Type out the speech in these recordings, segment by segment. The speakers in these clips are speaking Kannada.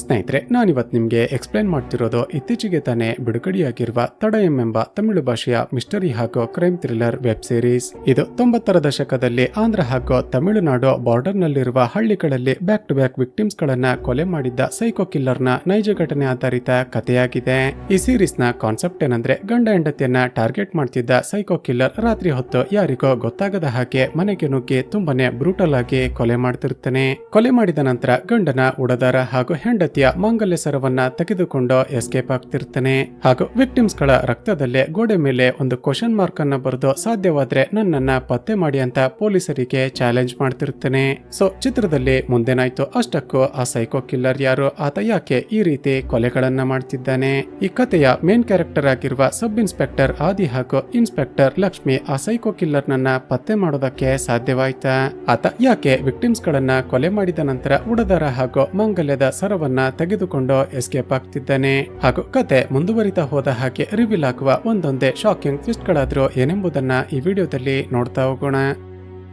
ಸ್ನೇಹಿತರೆ, ನಾನಿವತ್ತು ನಿಮಗೆ ಎಕ್ಸ್ಪ್ಲೈನ್ ಮಾಡ್ತಿರೋದು ಇತ್ತೀಚೆಗೆ ತಾನೇ ಬಿಡುಗಡೆಯಾಗಿರುವ ತಡ ಎಂಬ ತಮಿಳು ಭಾಷೆಯ ಮಿಸ್ಟರಿ ಹಾಗೂ ಕ್ರೈಮ್ ಥ್ರಿಲ್ಲರ್ ವೆಬ್ ಸೀರೀಸ್. ಇದು 90ರ ದಶಕದಲ್ಲಿ ಆಂಧ್ರ ಹಾಗೂ ತಮಿಳುನಾಡು ಬಾರ್ಡರ್ನಲ್ಲಿರುವ ಹಳ್ಳಿಗಳಲ್ಲಿ ಬ್ಯಾಕ್ ಟು ಬ್ಯಾಕ್ ವಿಕ್ಟಿಮ್ಸ್ ಗಳನ್ನ ಕೊಲೆ ಮಾಡಿದ್ದ ಸೈಕೋ ಕಿಲ್ಲರ್ನ ನೈಜ ಘಟನೆ ಆಧಾರಿತ ಕಥೆಯಾಗಿದೆ. ಈ ಸೀರೀಸ್ ನ ಕಾನ್ಸೆಪ್ಟ್ ಏನಂದ್ರೆ, ಗಂಡ ಹೆಂಡತಿಯನ್ನ ಟಾರ್ಗೆಟ್ ಮಾಡ್ತಿದ್ದ ಸೈಕೋ ಕಿಲ್ಲರ್ ರಾತ್ರಿ ಹೊತ್ತು ಯಾರಿಗೋ ಗೊತ್ತಾಗದ ಹಾಗೆ ಮನೆಗೆ ನುಗ್ಗಿ ತುಂಬಾನೇ ಬ್ರೂಟಲ್ ಆಗಿ ಕೊಲೆ ಮಾಡ್ತಿರ್ತಾನೆ. ಕೊಲೆ ಮಾಡಿದ ನಂತರ ಗಂಡನ ಉಡದಾರ ಹಾಗೂ ಹೆಂಡತಿಯ ಮಾಂಗಲ್ಯ ಸರವನ್ನ ತೆಗೆದುಕೊಂಡು ಎಸ್ಕೇಪ್ ಆಗ್ತಿರ್ತಾನೆ. ಹಾಗೂ ವಿಕ್ಟಿಮ್ಸ್ ಗಳ ರಕ್ತದಲ್ಲೇ ಗೋಡೆ ಮೇಲೆ ಒಂದು ಕ್ವಶನ್ ಮಾರ್ಕ್ ಅನ್ನ ಬರೆದು ಸಾಧ್ಯವಾದ್ರೆ ನನ್ನನ್ನ ಪತ್ತೆ ಮಾಡಿ ಅಂತ ಪೊಲೀಸರಿಗೆ ಚಾಲೆಂಜ್ ಮಾಡ್ತಿರ್ತಾನೆ. ಸೊ ಚಿತ್ರದಲ್ಲಿ ಮುಂದೇನಾಯ್ತು, ಅಷ್ಟಕ್ಕೂ ಆ ಸೈಕೋ ಕಿಲ್ಲರ್ ಯಾರು, ಆತ ಯಾಕೆ ಈ ರೀತಿ ಕೊಲೆಗಳನ್ನ ಮಾಡ್ತಿದ್ದಾನೆ? ಈ ಕಥೆಯ ಮೇನ್ ಕ್ಯಾರೆಕ್ಟರ್ ಆಗಿರುವ ಸಬ್ ಇನ್ಸ್ಪೆಕ್ಟರ್ ಆದಿ ಹಾಗೂ ಇನ್ಸ್ಪೆಕ್ಟರ್ ಲಕ್ಷ್ಮಿ ಆ ಸೈಕೋ ಕಿಲ್ಲರ್ ನನ್ನ ಪತ್ತೆ ಮಾಡೋದಕ್ಕೆ ಸಾಧ್ಯವಾಯ್ತಾ? ಆತ ಯಾಕೆ ವಿಕ್ಟಿಮ್ಸ್ ಗಳನ್ನ ಕೊಲೆ ಮಾಡಿದ ನಂತರ ಉಡದಾರ ಹಾಗೂ ಮಾಂಗಲ್ಯದ ಸರವನ್ನ ತೆಗೆದುಕೊಂಡು ಎಸ್ಕೇಪ್ ಆಗ್ತಿದ್ದಾನೆ? ಹಾಗೂ ಕತೆ ಮುಂದುವರಿತಾ ಹೋದ ಹಾಗೆ ರಿವೀಲ್ ಆಗುವ ಒಂದೊಂದೇ ಶಾಕಿಂಗ್ ಟ್ವಿಸ್ಟ್ ಗಳಾದ್ರೂ ಏನೆಂಬುದನ್ನ ಈ ವಿಡಿಯೋದಲ್ಲಿ ನೋಡ್ತಾ ಹೋಗೋಣ.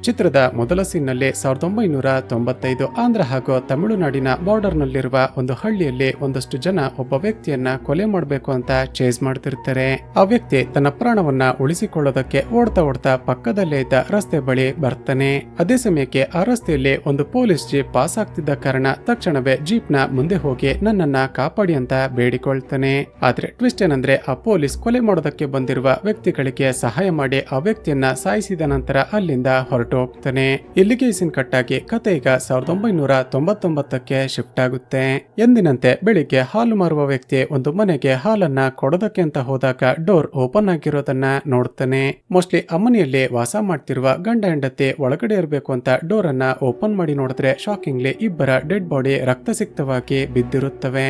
ಚಿತ್ರದ ಮೊದಲ ಸೀನ್ನಲ್ಲಿ 1995 ಆಂಧ್ರ ಹಾಗೂ ತಮಿಳುನಾಡಿನ ಬಾರ್ಡರ್ ನಲ್ಲಿರುವ ಒಂದು ಹಳ್ಳಿಯಲ್ಲಿ ಒಂದಷ್ಟು ಜನ ಒಬ್ಬ ವ್ಯಕ್ತಿಯನ್ನ ಕೊಲೆ ಮಾಡಬೇಕು ಅಂತ ಚೇಸ್ ಮಾಡ್ತಿರ್ತಾರೆ. ಆ ವ್ಯಕ್ತಿ ತನ್ನ ಪ್ರಾಣವನ್ನ ಉಳಿಸಿಕೊಳ್ಳೋದಕ್ಕೆ ಓಡ್ತಾ ಪಕ್ಕದಲ್ಲೇ ಇದ್ದ ರಸ್ತೆ ಬಳಿ ಬರ್ತಾನೆ. ಅದೇ ಸಮಯಕ್ಕೆ ಆ ರಸ್ತೆಯಲ್ಲಿ ಒಂದು ಪೊಲೀಸ್ ಜೀಪ್ ಪಾಸ್ ಆಗ್ತಿದ್ದ ಕಾರಣ ತಕ್ಷಣವೇ ಜೀಪ್ ನ ಮುಂದೆ ಹೋಗಿ ನನ್ನನ್ನ ಕಾಪಾಡಿ ಅಂತ ಬೇಡಿಕೊಳ್ತಾನೆ. ಆದ್ರೆ ಟ್ವಿಸ್ಟ್ ಏನಂದ್ರೆ, ಆ ಪೊಲೀಸ್ ಕೊಲೆ ಮಾಡೋದಕ್ಕೆ ಬಂದಿರುವ ವ್ಯಕ್ತಿಗಳಿಗೆ ಸಹಾಯ ಮಾಡಿ ಆ ವ್ಯಕ್ತಿಯನ್ನ ಸಾಯಿಸಿದ ನಂತರ ಅಲ್ಲಿಂದ ಹೊರಟು ಹೋಗ್ತಾನೆ. ಇಲ್ಲಿಗೆ ಸೀನ್ ಕಟ್ಟಾಗಿ ಕತೆ ಈಗ 1999ಕ್ಕೆ ಶಿಫ್ಟ್ ಆಗುತ್ತೆ. ಎಂದಿನಂತೆ ಬೆಳಿಗ್ಗೆ ಹಾಲು ಮಾರುವ ವ್ಯಕ್ತಿ ಒಂದು ಮನೆಗೆ ಹಾಲನ್ನ ಕೊಡೋದಕ್ಕೆ ಅಂತ ಹೋದಾಗ ಡೋರ್ ಓಪನ್ ಆಗಿರೋದನ್ನ ನೋಡ್ತಾನೆ. ಮೋಸ್ಟ್ಲಿ ಆ ಮನೆಯಲ್ಲಿ ವಾಸ ಮಾಡ್ತಿರುವ ಗಂಡ ಹೆಂಡತಿ ಒಳಗಡೆ ಇರಬೇಕು ಅಂತ ಡೋರ್ ಅನ್ನ ಓಪನ್ ಮಾಡಿ ನೋಡಿದ್ರೆ ಶಾಕಿಂಗ್ಲಿ ಇಬ್ಬರ ಡೆಡ್ ಬಾಡಿ ರಕ್ತಸಿಕ್ತವಾಗಿ ಬಿದ್ದಿರುತ್ತವೆ.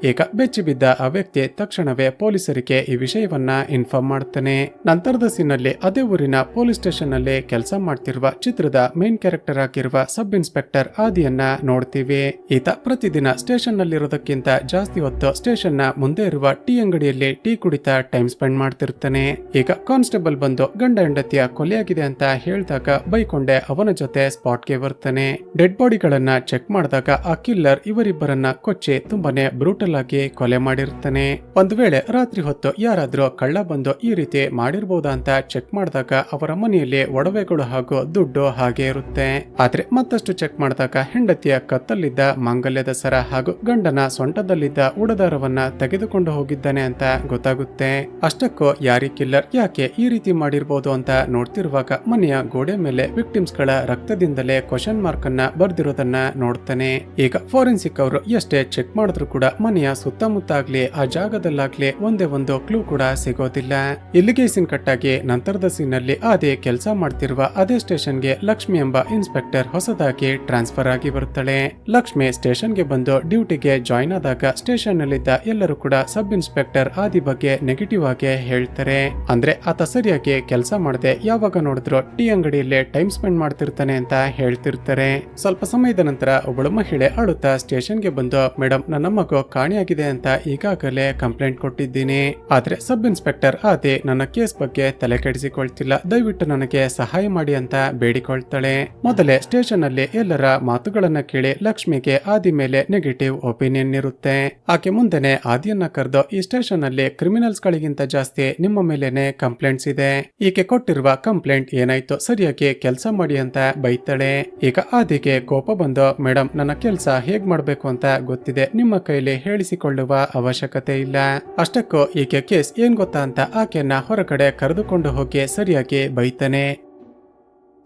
ಈಗ ಬೆಚ್ಚಿ ಬಿದ್ದ ಆ ವ್ಯಕ್ತಿ ತಕ್ಷಣವೇ ಪೊಲೀಸರಿಗೆ ಈ ವಿಷಯವನ್ನ ಇನ್ಫಾರ್ಮ್ ಮಾಡ್ತಾನೆ. ನಂತರದ ಸೀನಲ್ಲಿ ಅದೇ ಊರಿನ ಪೊಲೀಸ್ ಸ್ಟೇಷನ್ ನಲ್ಲಿ ಕೆಲಸ ಮಾಡ್ತಿರುವ ಚಿತ್ರದ ಮೇನ್ ಕ್ಯಾರೆಕ್ಟರ್ ಆಗಿರುವ ಸಬ್ ಇನ್ಸ್ಪೆಕ್ಟರ್ ಆದಿಯನ್ನ ನೋಡ್ತೀವಿ. ಈತ ಪ್ರತಿದಿನ ಸ್ಟೇಷನ್ ನಲ್ಲಿರೋದಕ್ಕಿಂತ ಜಾಸ್ತಿ ಹೊತ್ತು ಸ್ಟೇಷನ್ ನ ಮುಂದೆ ಇರುವ ಟೀ ಅಂಗಡಿಯಲ್ಲಿ ಟೀ ಕುಡಿತಾ ಟೈಮ್ ಸ್ಪೆಂಡ್ ಮಾಡ್ತಿರ್ತಾನೆ. ಈಗ ಕಾನ್ಸ್ಟೇಬಲ್ ಬಂದು ಗಂಡ ಹೆಂಡತಿಯ ಕೊಲೆಯಾಗಿದೆ ಅಂತ ಹೇಳಿದಾಗ ಬೈಕೊಂಡೆ ಅವನ ಜೊತೆ ಸ್ಪಾಟ್ಗೆ ಬರ್ತಾನೆ. ಡೆಡ್ ಬಾಡಿಗಳನ್ನ ಚೆಕ್ ಮಾಡಿದಾಗ ಆ ಕಿಲ್ಲರ್ ಇವರಿಬ್ಬರನ್ನ ಕೊಚ್ಚಿ ತುಂಬಾನೇ ಬ್ರೂಟಲ್ ಆಗಿ ಕೊಲೆ ಮಾಡಿರ್ತಾನೆ. ಒಂದು ವೇಳೆ ರಾತ್ರಿ ಹೊತ್ತು ಯಾರಾದ್ರೂ ಕಳ್ಳ ಬಂದು ಈ ರೀತಿ ಮಾಡಿರ್ಬೋದಾ ಅಂತ ಚೆಕ್ ಮಾಡಿದಾಗ ಅವರ ಮನೆಯಲ್ಲಿ ಒಡವೆಗಳು ಹಾಗೂ ದುಡ್ಡು ಹಾಗೆ ಇರುತ್ತೆ. ಆದ್ರೆ ಮತ್ತಷ್ಟು ಚೆಕ್ ಮಾಡಿದಾಗ ಹೆಂಡತಿಯ ಕತ್ತಲ್ಲಿದ್ದ ಮಾಂಗಲ್ಯದ ಸರ ಹಾಗೂ ಗಂಡನ ಸೊಂಟದಲ್ಲಿದ್ದ ಉಡದಾರವನ್ನ ತೆಗೆದುಕೊಂಡು ಹೋಗಿದ್ದಾನೆ ಅಂತ ಗೊತ್ತಾಗುತ್ತೆ. ಅಷ್ಟಕ್ಕೂ ಯಾರಿ ಕಿಲ್ಲರ್ ಯಾಕೆ ಈ ರೀತಿ ಮಾಡಿರ್ಬೋದು ಅಂತ ನೋಡ್ತಿರುವಾಗ ಮನೆಯ ಗೋಡೆ ಮೇಲೆ ವಿಕ್ಟಿಮ್ಸ್ ಗಳ ರಕ್ತದಿಂದಲೇ ಕ್ವಶನ್ ಮಾರ್ಕ್ ಅನ್ನ ಬರ್ದಿರೋದನ್ನ ನೋಡ್ತಾನೆ. ಈಗ ಫೋರೆನ್ಸಿಕ್ ಅವರು ಎಷ್ಟೇ ಚೆಕ್ ಮಾಡಿದ್ರು ಕೂಡ ಮನೆಯ ಸುತ್ತಮುತ್ತ ಆಗ್ಲಿ ಆ ಜಾಗದಲ್ಲಾಗ್ಲಿ ಒಂದೇ ಒಂದು ಕ್ಲೂ ಕೂಡ ಸಿಗೋದಿಲ್ಲ. ಇಲ್ಲಿಗೆ ಸೀನ್ ಕಟ್ಟಾಗಿ ನಂತರದ ಸೀನಲ್ಲಿ ಅದೇ ಕೆಲಸ ಮಾಡ್ತಿರುವ ಅದೇ ಸ್ಟೇಷನ್ಗೆ ಲಕ್ಷ್ಮಿ ಎಂಬ ಇನ್ಸ್ಪೆಕ್ಟರ್ ಹೊಸದಾಗಿ ಟ್ರಾನ್ಸ್ಫರ್ ಆಗಿ ಬರ್ತಾಳೆ. ಲಕ್ಷ್ಮಿ ಸ್ಟೇಷನ್ಗೆ ಬಂದು ಡ್ಯೂಟಿಗೆ ಜಾಯ್ನ್ ಆದಾಗ ಸ್ಟೇಷನ್ ನಲ್ಲಿದ್ದ ಎಲ್ಲರೂ ಕೂಡ ಸಬ್ ಇನ್ಸ್ಪೆಕ್ಟರ್ ಆದಿ ಬಗ್ಗೆ ನೆಗೆಟಿವ್ ಆಗಿ ಹೇಳ್ತಾರೆ. ಅಂದ್ರೆ ಆತ ಸರಿಯಾಗಿ ಕೆಲಸ ಮಾಡದೆ ಯಾವಾಗ ನೋಡಿದ್ರು ಟೀ ಅಂಗಡಿಯಲ್ಲೇ ಟೈಮ್ ಸ್ಪೆಂಡ್ ಮಾಡ್ತಿರ್ತಾನೆ ಅಂತ ಹೇಳ್ತಿರ್ತಾರೆ. ಸ್ವಲ್ಪ ಸಮಯದ ನಂತರ ಒಬ್ಬಳು ಮಹಿಳೆ ಅಳುತ್ತಾ ಸ್ಟೇಷನ್ಗೆ ಬಂದು, ಮೇಡಮ್, ನನ್ನ ಮಗು ಕಾಣೆಯಾಗಿದೆ ಅಂತ ಈಗಾಗಲೇ ಕಂಪ್ಲೇಂಟ್ ಕೊಟ್ಟಿದ್ದೀನಿ. ಆದ್ರೆ ಸಬ್ ಇನ್ಸ್ಪೆಕ್ಟರ್ ಆದಿ ನನ್ನ ಕೇಸ್ ಬಗ್ಗೆ ತಲೆ ಕೆಡಿಸಿಕೊಳ್ತಿಲ್ಲ, ದಯವಿಟ್ಟು ನನಗೆ ಸಹಾಯ ಮಾಡಿ ಅಂತ ಬೇಡಿಕೊಳ್ತಾಳೆ. ಮೊದಲೇ ಸ್ಟೇಷನ್ ಅಲ್ಲಿ ಎಲ್ಲರ ಮಾತುಗಳನ್ನ ಕೇಳಿ ಲಕ್ಷ್ಮಿಗೆ ಆದಿ ಮೇಲೆ ನೆಗೆಟಿವ್ ಒಪಿನಿಯನ್ ಇರುತ್ತೆ. ಆಕೆ ಮುಂದೆನೆ ಆದಿಯನ್ನ ಕರೆದು, ಈ ಸ್ಟೇಷನ್ ಅಲ್ಲಿ ಕ್ರಿಮಿನಲ್ಸ್ ಗಳಿಗಿಂತ ಜಾಸ್ತಿ ನಿಮ್ಮ ಮೇಲೆನೆ ಕಂಪ್ಲೇಂಟ್ಸ್ ಇದೆ. ಈಕೆ ಕೊಟ್ಟಿರುವ ಕಂಪ್ಲೇಂಟ್ ಏನಾಯ್ತು, ಸರಿಯಾಗಿ ಕೆಲಸ ಮಾಡಿ ಅಂತ ಬೈತಾಳೆ. ಈಗ ಆದಿಗೆ ಕೋಪ ಬಂದು, ಮೇಡಮ್, ನನ್ನ ಕೆಲಸ ಹೇಗ್ ಮಾಡ್ಬೇಕು ಅಂತ ಗೊತ್ತಿದೆ, ನಿಮ್ಮ ಕೈಲಿ ಹೇಳಿಸಿಕೊಳ್ಳುವ ಅವಶ್ಯಕತೆ ಇಲ್ಲ. ಅಷ್ಟಕ್ಕೂ ಈಕೆ ಕೇಸ್ ಏನ್ ಗೊತ್ತಾ ಅಂತ ಆಕೆಯನ್ನ ಹೊರಗಡೆ ಕರೆದುಕೊಂಡು ಹೋಗಿ ಸರಿಯಾಗಿ ಬೈತಾನೆ.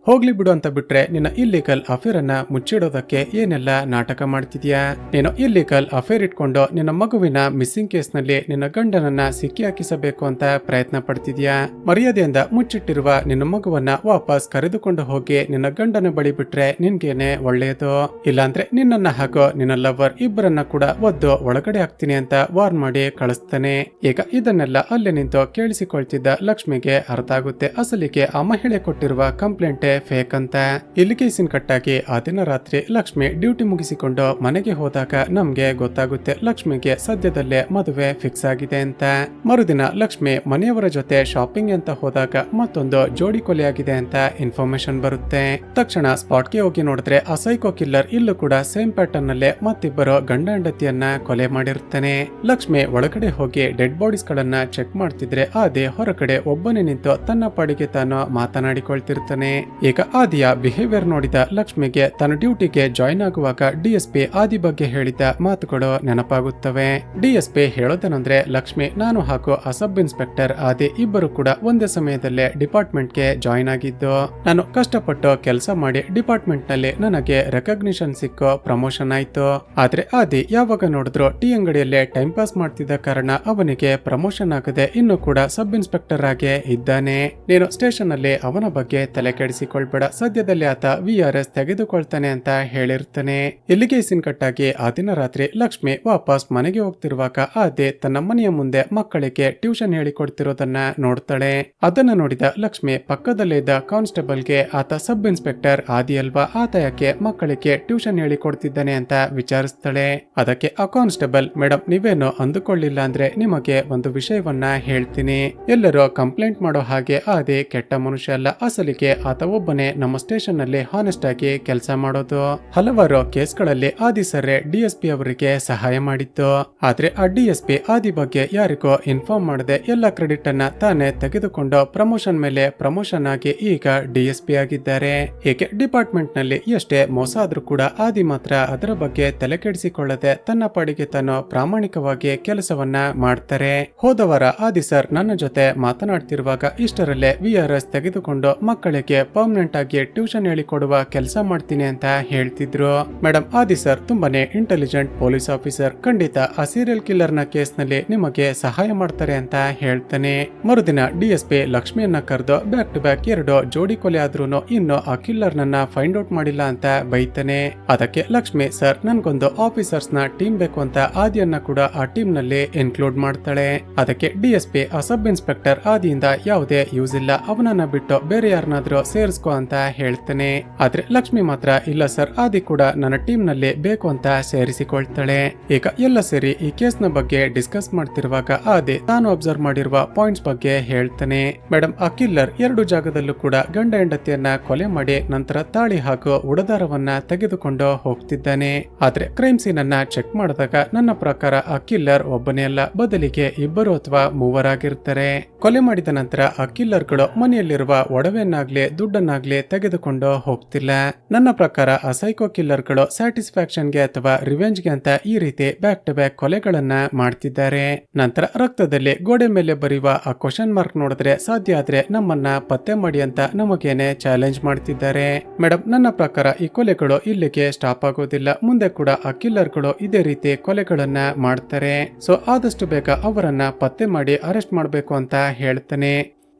ಹೋಗ್ಲಿ ಬಿಡು ಅಂತ ಬಿಟ್ರೆ, ನಿನ್ನ ಇಲ್ಲಿಗಲ್ ಅಫೇರ್ ಅನ್ನ ಮುಚ್ಚಿಡೋದಕ್ಕೆ ಏನೆಲ್ಲ ನಾಟಕ ಮಾಡ್ತಿದ್ಯಾ? ನೀನು ಇಲ್ಲಿಗಲ್ ಅಫೇರ್ ಇಟ್ಕೊಂಡು ನಿನ್ನ ಮಗುವಿನ ಮಿಸ್ಸಿಂಗ್ ಕೇಸ್ ನಲ್ಲಿ ನಿನ್ನ ಗಂಡನನ್ನ ಸಿಕ್ಕಿ ಹಾಕಿಸಬೇಕು ಅಂತ ಪ್ರಯತ್ನ ಪಡ್ತಿದ್ಯಾ? ಮರ್ಯಾದೆಯಿಂದ ಮುಚ್ಚಿಟ್ಟಿರುವ ನಿನ್ನ ಮಗುವನ್ನ ವಾಪಸ್ ಕರೆದುಕೊಂಡು ಹೋಗಿ ನಿನ್ನ ಗಂಡನ ಬಳಿ ಬಿಟ್ರೆ ನಿನ್ಗೇನೆ ಒಳ್ಳೆಯದು. ಇಲ್ಲಾಂದ್ರೆ ನಿನ್ನನ್ನ ಹಾಗೂ ನಿನ್ನ ಲವರ್ ಇಬ್ಬರನ್ನ ಕೂಡ ಒದ್ದು ಒಳಗಡೆ ಹಾಕ್ತೀನಿ ಅಂತ ವಾರ್ನ್ ಮಾಡಿ ಕಳಿಸ್ತಾನೆ. ಈಗ ಇದನ್ನೆಲ್ಲ ಅಲ್ಲೇ ನಿಂತು ಕೇಳಿಸಿಕೊಳ್ತಿದ್ದ ಲಕ್ಷ್ಮಿಗೆ ಅರ್ಥ ಆಗುತ್ತೆ, ಅಸಲಿಗೆ ಆ ಮಹಿಳೆ ಕೊಟ್ಟಿರುವ ಕಂಪ್ಲೇಂಟ್ ಮದುವೆ ಫೇಕ್ ಅಂತ. ಇಲ್ಲಿಗೆ ಸೀನ್ ಕಟ್ಟಾಗಿ ಆ ದಿನ ರಾತ್ರಿ ಲಕ್ಷ್ಮಿ ಡ್ಯೂಟಿ ಮುಗಿಸಿಕೊಂಡು ಮನೆಗೆ ಹೋದಾಗ ನಮ್ಗೆ ಗೊತ್ತಾಗುತ್ತೆ ಲಕ್ಷ್ಮಿಗೆ ಸದ್ಯದಲ್ಲೇ ಮದುವೆ ಫಿಕ್ಸ್ ಆಗಿದೆ ಅಂತ. ಮರುದಿನ ಲಕ್ಷ್ಮಿ ಮನೆಯವರ ಜೊತೆ ಶಾಪಿಂಗ್ ಅಂತ ಹೋದಾಗ ಮತ್ತೊಂದು ಜೋಡಿ ಕೊಲೆಯಾಗಿದೆ ಅಂತ ಇನ್ಫಾರ್ಮೇಶನ್ ಬರುತ್ತೆ. ತಕ್ಷಣ ಸ್ಪಾಟ್ಗೆ ಹೋಗಿ ನೋಡಿದ್ರೆ ಆ ಸೈಕೋ ಕಿಲ್ಲರ್ ಇಲ್ಲೂ ಕೂಡ ಸೇಮ್ ಪ್ಯಾಟರ್ನ್ ನಲ್ಲೇ ಮತ್ತಿಬ್ಬರು ಗಂಡ ಹೆಂಡತಿಯನ್ನ ಕೊಲೆ ಮಾಡಿರ್ತಾನೆ. ಲಕ್ಷ್ಮಿ ಒಳಗಡೆ ಹೋಗಿ ಡೆಡ್ ಬಾಡೀಸ್ ಗಳನ್ನ ಚೆಕ್ ಮಾಡ್ತಿದ್ರೆ ಆದಿ ಹೊರಗಡೆ ಒಬ್ಬನೇ ನಿಂತು ತನ್ನ ಪಾಡಿಗೆ ತಾನು ಮಾತನಾಡಿಕೊಳ್ತಿರ್ತಾನೆ. ಈಗ ಆದಿಯ ಬಿಹೇವಿಯರ್ ನೋಡಿದ ಲಕ್ಷ್ಮಿಗೆ ತನ್ನ ಡ್ಯೂಟಿಗೆ ಜಾಯಿನ್ ಆಗುವಾಗ ಡಿಎಸ್ಪಿ ಆದಿ ಬಗ್ಗೆ ಹೇಳಿದ ಮಾತುಗಳು ನೆನಪಾಗುತ್ತವೆ. ಡಿಎಸ್ಪಿ ಹೇಳೋದೇನಂದ್ರೆ, ಲಕ್ಷ್ಮಿ, ನಾನು ಹಾಗೂ ಆ ಸಬ್ ಇನ್ಸ್ಪೆಕ್ಟರ್ ಆದಿ ಇಬ್ಬರು ಕೂಡ ಒಂದೇ ಸಮಯದಲ್ಲೇ ಡಿಪಾರ್ಟ್ಮೆಂಟ್ ಗೆ ಜಾಯಿನ್ ಆಗಿದ್ದು. ನಾನು ಕಷ್ಟಪಟ್ಟು ಕೆಲಸ ಮಾಡಿ ಡಿಪಾರ್ಟ್ಮೆಂಟ್ ನಲ್ಲಿ ನನಗೆ ರೆಕಗ್ನಿಷನ್ ಸಿಕ್ಕೋ ಪ್ರಮೋಷನ್ ಆಯ್ತು. ಆದ್ರೆ ಆದಿ ಯಾವಾಗ ನೋಡಿದ್ರು ಟೀ ಅಂಗಡಿಯಲ್ಲೇ ಟೈಮ್ ಪಾಸ್ ಮಾಡ್ತಿದ್ದ ಕಾರಣ ಅವನಿಗೆ ಪ್ರಮೋಷನ್ ಆಗದೆ ಇನ್ನೂ ಕೂಡ ಸಬ್ ಇನ್ಸ್ಪೆಕ್ಟರ್ ಆಗಿ ಇದ್ದಾನೆ. ನೀನು ಸ್ಟೇಷನ್ ಅಲ್ಲಿ ಅವನ ಬಗ್ಗೆ ತಲೆ ಕೆಡಿಸಿಕೊಳ್ಬೇಡ, ಸದ್ಯದಲ್ಲಿ ಆತ VRS ತೆಗೆದುಕೊಳ್ತಾನೆ ಅಂತ ಹೇಳಿರ್ತಾನೆ. ಇಲ್ಲಿಗೆ ಸೀನ್ ಕಟ್ಟಾಗಿ ಆ ದಿನ ರಾತ್ರಿ ಲಕ್ಷ್ಮಿ ವಾಪಸ್ ಮನೆಗೆ ಹೋಗ್ತಿರುವಾಗ ಆದಿ ತನ್ನ ಮನೆಯ ಮುಂದೆ ಮಕ್ಕಳಿಗೆ ಟ್ಯೂಷನ್ ಹೇಳಿಕೊಡ್ತಿರೋದನ್ನ ನೋಡ್ತಾಳೆ. ಅದನ್ನ ನೋಡಿದ ಲಕ್ಷ್ಮಿ ಪಕ್ಕದಲ್ಲಿದ್ದ ಕಾನ್ಸ್ಟೇಬಲ್ಗೆ ಆತ ಸಬ್ ಇನ್ಸ್ಪೆಕ್ಟರ್ ಆದಿ ಅಲ್ವಾ, ಆತ ಯಾಕೆ ಮಕ್ಕಳಿಗೆ ಟ್ಯೂಷನ್ ಹೇಳಿಕೊಡ್ತಿದ್ದಾನೆ ಅಂತ ವಿಚಾರಿಸ್ತಾಳೆ. ಅದಕ್ಕೆ ಆ ಕಾನ್ಸ್ಟೇಬಲ್, ಮೇಡಮ್, ನೀವೇನು ಅಂದುಕೊಳ್ಳಿಲ್ಲ ಅಂದ್ರೆ ನಿಮಗೆ ಒಂದು ವಿಷಯವನ್ನ ಹೇಳ್ತೀನಿ. ಎಲ್ಲರೂ ಕಂಪ್ಲೇಂಟ್ ಮಾಡೋ ಹಾಗೆ ಆದಿ ಕೆಟ್ಟ ಮನುಷ್ಯ ಅಲ್ಲ. ಅಸಲಿಗೆ ಆತ ಒಬ್ಬನೇ ನಮ್ಮ ಸ್ಟೇಷನ್ ನಲ್ಲಿ ಹಾನೆಸ್ಟ್ ಆಗಿ ಕೆಲಸ ಮಾಡೋದು. ಹಲವಾರು ಕೇಸ್ಗಳಲ್ಲಿ ಆದಿ ಸರ್ರೆ ಡಿಎಸ್ಪಿ ಅವರಿಗೆ ಸಹಾಯ ಮಾಡಿತ್ತು. ಆದ್ರೆ ಆ ಡಿಎಸ್ಪಿ ಆದಿ ಬಗ್ಗೆ ಯಾರಿಗೂ ಇನ್ಫಾರ್ಮ್ ಮಾಡದೆ ಎಲ್ಲ ಕ್ರೆಡಿಟ್ ಅನ್ನ ತಾನೇ ತೆಗೆದುಕೊಂಡು ಪ್ರಮೋಷನ್ ಮೇಲೆ ಪ್ರಮೋಷನ್ ಆಗಿ ಈಗ ಡಿಎಸ್ಪಿ ಆಗಿದ್ದಾರೆ. ಹೀಗೆ ಡಿಪಾರ್ಟ್ಮೆಂಟ್ ನಲ್ಲಿ ಎಷ್ಟೇ ಮೋಸ ಆದ್ರೂ ಕೂಡ ಆದಿ ಮಾತ್ರ ಅದರ ಬಗ್ಗೆ ತಲೆ ಕೆಡಿಸಿಕೊಳ್ಳದೆ ತನ್ನ ಪಾಡಿಗೆ ತಾನು ಪ್ರಾಮಾಣಿಕವಾಗಿ ಕೆಲಸವನ್ನ ಮಾಡ್ತಾರೆ. ಹೋದವಾರ ಆದಿ ಸರ್ ನನ್ನ ಜೊತೆ ಮಾತನಾಡ್ತಿರುವಾಗ ಇಷ್ಟರಲ್ಲೇ VRS ತೆಗೆದುಕೊಂಡು ಮಕ್ಕಳಿಗೆ ಪರ್ಮನೆಂಟ್ ಆಗಿ ಟ್ಯೂಷನ್ ಹೇಳಿಕೊಡುವ ಕೆಲಸ ಮಾಡ್ತೀನಿ ಅಂತ ಹೇಳ್ತಿದ್ರು. ಮೇಡಮ್, ಆದಿ ಸರ್ ತುಂಬಾನೇ ಇಂಟೆಲಿಜೆಂಟ್ ಪೊಲೀಸ್ ಆಫೀಸರ್, ಖಂಡಿತ ಆ ಸೀರಿಯಲ್ ಕಿಲ್ಲರ್ ನ ಕೇಸ್ ನಲ್ಲಿ ನಿಮಗೆ ಸಹಾಯ ಮಾಡ್ತಾರೆ ಅಂತ ಹೇಳ್ತಾನೆ. ಮರುದಿನ ಡಿಎಸ್ಪಿ ಲಕ್ಷ್ಮಿಯನ್ನ ಕರೆದು ಬ್ಯಾಕ್ ಟು ಬ್ಯಾಕ್ 2 ಜೋಡಿ ಕೊಲೆ ಆದ್ರೂನು ಇನ್ನು ಆ ಕಿಲ್ಲರ್ ನನ್ನ ಫೈಂಡ್ ಔಟ್ ಮಾಡಿಲ್ಲ ಅಂತ ಬೈತಾನೆ. ಅದಕ್ಕೆ ಲಕ್ಷ್ಮಿ, ಸರ್, ನನ್ಗೊಂದು ಆಫೀಸರ್ಸ್ ನ ಟೀಮ್ ಬೇಕು ಅಂತ ಆದಿಯನ್ನ ಕೂಡ ಆ ಟೀಮ್ ನಲ್ಲಿ ಇನ್ಕ್ಲೂಡ್ ಮಾಡ್ತಾಳೆ. ಅದಕ್ಕೆ ಡಿಎಸ್ಪಿ ಆ ಸಬ್ ಇನ್ಸ್ಪೆಕ್ಟರ್ ಆದಿಯಿಂದ ಯಾವುದೇ ಯೂಸ್ ಇಲ್ಲ, ಅವನನ್ನ ಬಿಟ್ಟು ಬೇರೆ ಯಾರನ್ನಾದ್ರೂ ಸೇರಿಸ್ಕೋ ಅಂತ ಹೇಳ್ತಾನೆ. ಆದ್ರೆ ಲಕ್ಷ್ಮಿ ಮಾತ್ರ, ಇಲ್ಲ ಸರ್, ಆದಿ ಕೂಡ ನನ್ನ ಟೀಮ್ ನಲ್ಲಿ ಬೇಕು ಅಂತ ಸೇರಿಸಿಕೊಳ್ತಾಳೆ. ಈಗ ಎಲ್ಲ ಸೇರಿ ಈ ಕೇಸ್ ನ ಬಗ್ಗೆ ಡಿಸ್ಕಸ್ ಮಾಡ್ತಿರುವಾಗ ಆದಿ ತಾನು ಅಬ್ಸರ್ವ್ ಮಾಡಿರುವ ಪಾಯಿಂಟ್ಸ್ ಬಗ್ಗೆ ಹೇಳ್ತಾನೆ. ಮೇಡಮ್, ಆ ಕಿಲ್ಲರ್ 2 ಜಾಗದಲ್ಲೂ ಕೂಡ ಗಂಡ ಹೆಂಡತಿಯನ್ನ ಕೊಲೆ ಮಾಡಿ ನಂತರ ತಾಳಿ ಹಾಗೂ ಉಡದಾರವನ್ನ ತೆಗೆದುಕೊಂಡು ಹೋಗ್ತಿದ್ದಾನೆ. ಆದ್ರೆ ಕ್ರೈಮ್ ಸೀನ್ ಅನ್ನ ಚೆಕ್ ಮಾಡಿದಾಗ ನನ್ನ ಪ್ರಕಾರ ಆ ಕಿಲ್ಲರ್ ಒಬ್ಬನೇ ಅಲ್ಲ, ಬದಲಿಗೆ 2 ಅಥವಾ 3 ಆಗಿರ್ತಾರೆ. ಕೊಲೆ ಮಾಡಿದ ನಂತರ ಆ ಕಿಲ್ಲರ್ಗಳು ಮನೆಯಲ್ಲಿರುವ ಒಡವೆಯನ್ನಾಗ್ಲಿ ದುಡ್ಡನ್ನಾಗ್ಲಿ ತೆಗೆದುಕೊಂಡು ಹೋಗ್ತಿಲ್ಲ. ನನ್ನ ಪ್ರಕಾರ ಆ ಸೈಕೋ ಕಿಲ್ಲರ್ಗಳು ಸ್ಯಾಟಿಸ್ಫ್ಯಾಕ್ಷನ್ಗೆ ಅಥವಾ ರಿವೆಂಜ್ಗೆ ಅಂತ ಈ ರೀತಿ ಬ್ಯಾಕ್ ಟು ಬ್ಯಾಕ್ ಕೊಲೆಗಳನ್ನ ಮಾಡ್ತಿದ್ದಾರೆ. ನಂತರ ರಕ್ತದಲ್ಲಿ ಗೋಡೆ ಮೇಲೆ ಬರೆಯುವ ಆ ಕ್ವಶನ್ ಮಾರ್ಕ್ ನೋಡಿದ್ರೆ ಸಾಧ್ಯ ಆದ್ರೆ ನಮ್ಮನ್ನ ಪತ್ತೆ ಮಾಡಿ ಅಂತ ನಮಗೇನೆ ಚಾಲೆಂಜ್ ಮಾಡ್ತಿದ್ದಾರೆ. ಮೇಡಮ್, ನನ್ನ ಪ್ರಕಾರ ಈ ಕೊಲೆಗಳು ಇಲ್ಲಿಗೆ ಸ್ಟಾಪ್ ಆಗೋದಿಲ್ಲ, ಮುಂದೆ ಕೂಡ ಆ ಕಿಲ್ಲರ್ಗಳು ಇದೇ ರೀತಿ ಕೊಲೆಗಳನ್ನ ಮಾಡ್ತಾರೆ. ಸೊ ಆದಷ್ಟು ಬೇಗ ಅವರನ್ನ ಪತ್ತೆ ಮಾಡಿ ಅರೆಸ್ಟ್ ಮಾಡಬೇಕು ಅಂತ ಹೇಳ್ತಾನೆ.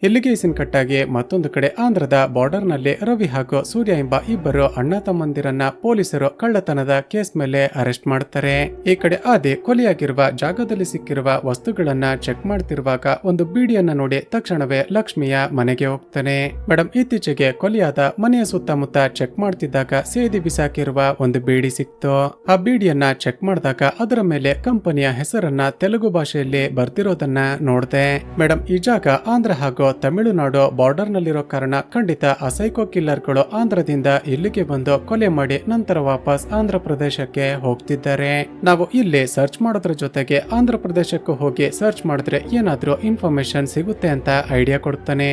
ಇಲ್ಲಿಗೆ ಸೀನ್ ಕಟ್ಟಾಗಿ ಮತ್ತೊಂದು ಕಡೆ ಆಂಧ್ರದ ಬಾರ್ಡರ್ ನಲ್ಲಿ ರವಿ ಹಾಗೂ ಸೂರ್ಯ ಎಂಬ ಇಬ್ಬರು ಅಣ್ಣ ತಮ್ಮಂದಿರನ್ನ ಪೊಲೀಸರು ಕಳ್ಳತನದ ಕೇಸ್ ಮೇಲೆ ಅರೆಸ್ಟ್ ಮಾಡ್ತಾರೆ. ಈ ಕಡೆ ಆದಿ ಕೊಲೆಯಾಗಿರುವ ಜಾಗದಲ್ಲಿ ಸಿಕ್ಕಿರುವ ವಸ್ತುಗಳನ್ನ ಚೆಕ್ ಮಾಡ್ತಿರುವಾಗ ಒಂದು ಬೀಡಿಯನ್ನ ನೋಡಿ ತಕ್ಷಣವೇ ಲಕ್ಷ್ಮಿಯ ಮನೆಗೆ ಹೋಗ್ತಾನೆ. ಮೇಡಮ್, ಇತ್ತೀಚೆಗೆ ಕೊಲೆಯಾದ ಮನೆಯ ಸುತ್ತಮುತ್ತ ಚೆಕ್ ಮಾಡ್ತಿದ್ದಾಗ ಸೇದಿ ಬಿಸಾಕಿರುವ ಒಂದು ಬೀಡಿ ಸಿಕ್ತು. ಆ ಬೀಡಿಯನ್ನ ಚೆಕ್ ಮಾಡಿದಾಗ ಅದರ ಮೇಲೆ ಕಂಪನಿಯ ಹೆಸರನ್ನ ತೆಲುಗು ಭಾಷೆಯಲ್ಲಿ ಬರ್ತಿರೋದನ್ನ ನೋಡ್ದೆ. ಮೇಡಮ್, ಈ ಜಾಗ ಆಂಧ್ರ ಹಾಗೂ ತಮಿಳುನಾಡು ಬಾರ್ಡರ್ ನಲ್ಲಿರೋ ಕಾರಣ ಖಂಡಿತ ಆ ಸೈಕೋ ಕಿಲ್ಲರ್ಗಳು ಆಂಧ್ರದಿಂದ ಇಲ್ಲಿಗೆ ಬಂದು ಕೊಲೆ ಮಾಡಿ ನಂತರ ವಾಪಸ್ ಆಂಧ್ರ ಪ್ರದೇಶಕ್ಕೆ ಹೋಗ್ತಿದ್ದಾರೆ. ನಾವು ಇಲ್ಲಿ ಸರ್ಚ್ ಮಾಡೋದ್ರ ಜೊತೆಗೆ ಆಂಧ್ರ ಪ್ರದೇಶಕ್ಕೂ ಹೋಗಿ ಸರ್ಚ್ ಮಾಡಿದ್ರೆ ಏನಾದ್ರೂ ಇನ್ಫಾರ್ಮೇಶನ್ ಸಿಗುತ್ತೆ ಅಂತ ಐಡಿಯಾ ಕೊಡ್ತಾನೆ.